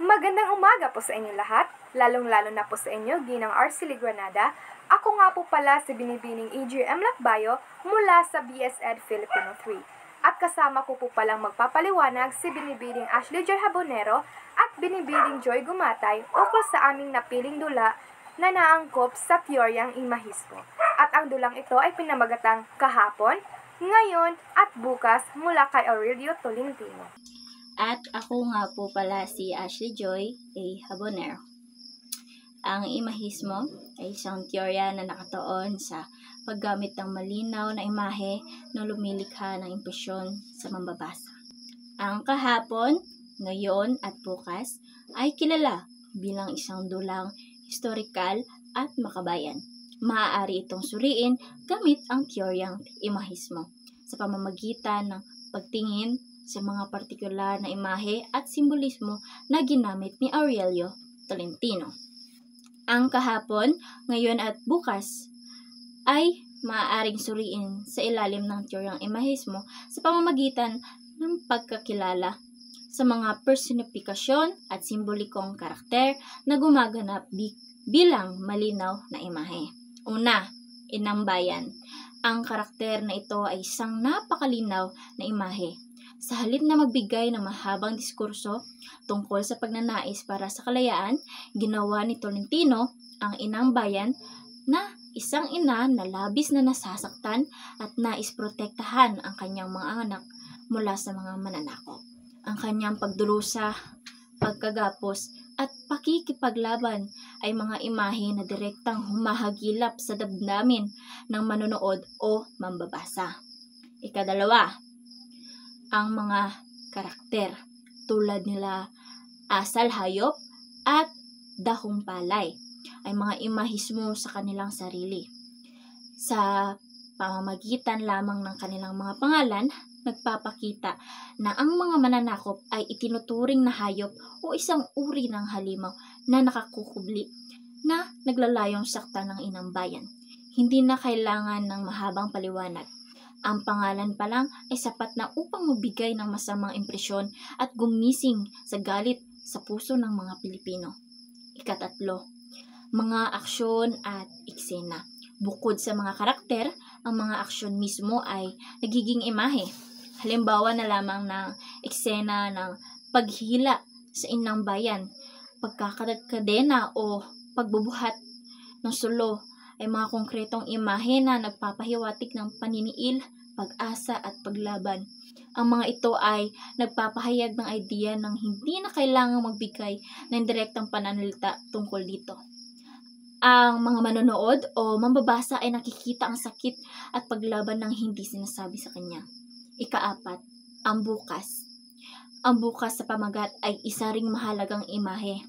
Magandang umaga po sa inyo lahat, lalong-lalo na po sa inyo, Ginang Arcely Granada. Ako nga po pala si Binibining EGM Lakbayo mula sa BSED Filipino 3. At kasama ko po palang magpapaliwanag si Binibining Ashley Joy Habonero at Binibining Joy Gumatay ukol sa aming napiling dula na naangkop sa teoryang imahismo. At ang dulang ito ay pinamagatang kahapon, ngayon at bukas mula kay Aurelio Tolentino. At ako nga po pala si Ashley Joy A. Habonero. Ang imahismo ay isang teorya na nakatuon sa paggamit ng malinaw na imahe na lumilikha ng impresyon sa mambabasa. Ang kahapon, ngayon at bukas ay kilala bilang isang dulang historikal at makabayan. Maaari itong suriin gamit ang teoryang imahismo sa pamamagitan ng pagtingin sa mga partikular na imahe at simbolismo na ginamit ni Aurelio Tolentino. Ang kahapon, ngayon at bukas ay maaaring suriin sa ilalim ng teoryang imahismo sa pamamagitan ng pagkakilala sa mga personifikasyon at simbolikong karakter na gumaganap bilang malinaw na imahe. Una, inang bayan. Ang karakter na ito ay isang napakalinaw na imahe. Sa halip na magbigay ng mahabang diskurso tungkol sa pagnanais para sa kalayaan, ginawa ni Tolentino ang inang bayan na isang ina na labis na nasasaktan at nais protektahan ang kanyang mga anak mula sa mga mananakop. Ang kanyang pagdurusa, pagkagapos at pakikipaglaban ay mga imahe na direktang humahagilap sa damdamin ng manonood o mambabasa. Ikadalawa, ang mga karakter tulad nila asal hayop at dahong palay ay mga imahismo sa kanilang sarili. Sa pamamagitan lamang ng kanilang mga pangalan, nagpapakita na ang mga mananakop ay itinuturing na hayop o isang uri ng halimaw na nakakukubli na naglalayong saktan ng inang bayan. Hindi na kailangan ng mahabang paliwanag. Ang pangalan pa lang ay sapat na upang magbigay ng masamang impresyon at gumising sa galit sa puso ng mga Pilipino. Ikatatlo, mga aksyon at eksena. Bukod sa mga karakter, ang mga aksyon mismo ay nagiging imahe. Halimbawa na lamang ng eksena ng paghila sa inang bayan, pagkakadena o pagbubuhat ng sulo ay mga konkretong imahe na nagpapahiwatig ng paniniil, pag-asa at paglaban. Ang mga ito ay nagpapahayag ng idea ng hindi na kailangang magbigay ng direktang pananalita tungkol dito. Ang mga manonood o mambabasa ay nakikita ang sakit at paglaban ng hindi sinasabi sa kanya. Ikaapat, ang bukas. Ang bukas sa pamagat ay isa ring mahalagang imahe.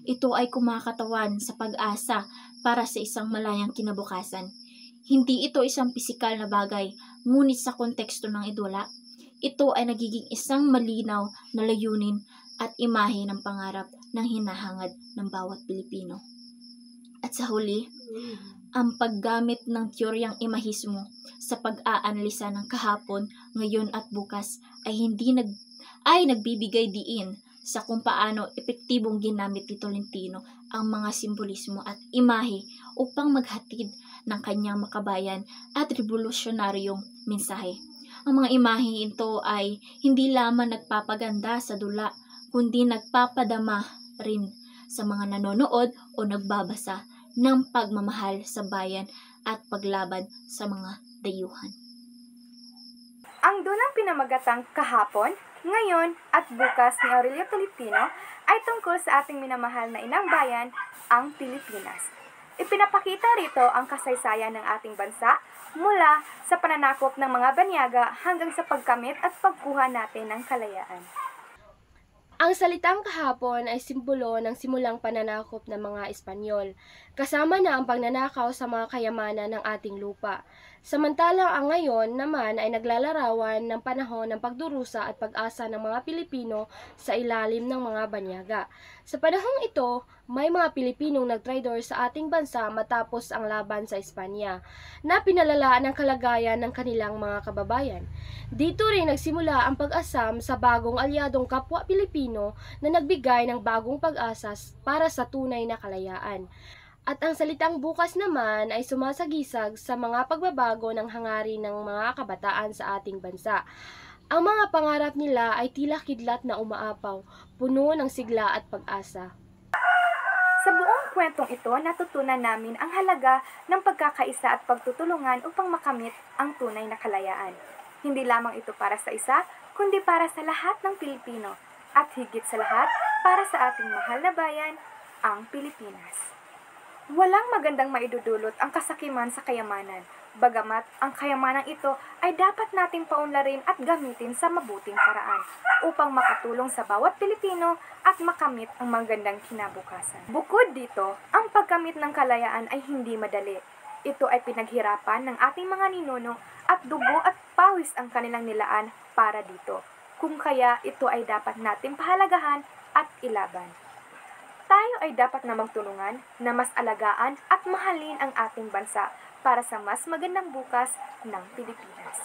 Ito ay kumakatawan sa pag-asa para sa isang malayang kinabukasan. Hindi ito isang pisikal na bagay, ngunit sa konteksto ng idula, ito ay nagiging isang malinaw na layunin at imahe ng pangarap ng hinahangad ng bawat Pilipino. At sa huli, ang paggamit ng teoryang imahismo sa pag-aanalisa ng kahapon, ngayon at bukas ay nagbibigay diin sa kung paano epektibong ginamit ni Tolentino ang mga simbolismo at imahe upang maghatid ng kanyang makabayan at revolusyonaryong mensahe. Ang mga imahe ito ay hindi lamang nagpapaganda sa dula, kundi nagpapadama rin sa mga nanonood o nagbabasa ng pagmamahal sa bayan at paglaban sa mga dayuhan. Ang dulang pinamagatang kahapon, ngayon at bukas ni Aurelio Tolentino ay tungkol sa ating minamahal na inang bayan, ang Pilipinas. Ipinapakita rito ang kasaysayan ng ating bansa mula sa pananakop ng mga banyaga hanggang sa pagkamit at pagkuha natin ng kalayaan. Ang salitang kahapon ay simbolo ng simulang pananakop ng mga Espanyol. kasama na ang pagnanakaw sa mga kayamanan ng ating lupa. Samantalang ang ngayon naman ay naglalarawan ng panahon ng pagdurusa at pag-asa ng mga Pilipino sa ilalim ng mga banyaga. Sa panahong ito, may mga Pilipinong nagtraidor sa ating bansa matapos ang laban sa Espanya, na pinalala ng kalagayan ng kanilang mga kababayan. Dito rin nagsimula ang pag-asam sa bagong alyadong kapwa Pilipino na nagbigay ng bagong pag-asa para sa tunay na kalayaan. At ang salitang bukas naman ay sumasagisag sa mga pagbabago ng hangarin ng mga kabataan sa ating bansa. Ang mga pangarap nila ay tila kidlat na umaapaw, puno ng sigla at pag-asa. Sa buong kwentong ito, natutunan namin ang halaga ng pagkakaisa at pagtutulungan upang makamit ang tunay na kalayaan. Hindi lamang ito para sa isa, kundi para sa lahat ng Pilipino. At higit sa lahat, para sa ating mahal na bayan, ang Pilipinas. Walang magandang maidudulot ang kasakiman sa kayamanan, bagamat ang kayamanang ito ay dapat nating paunlarin at gamitin sa mabuting paraan upang makatulong sa bawat Pilipino at makamit ang magandang kinabukasan. Bukod dito, ang pagkamit ng kalayaan ay hindi madali. Ito ay pinaghirapan ng ating mga ninuno at dugo at pawis ang kanilang nilaan para dito. Kung kaya ito ay dapat nating pahalagahan at ilaban. Tayo ay dapat na magtulungan na mas alagaan at mahalin ang ating bansa para sa mas magandang bukas ng Pilipinas.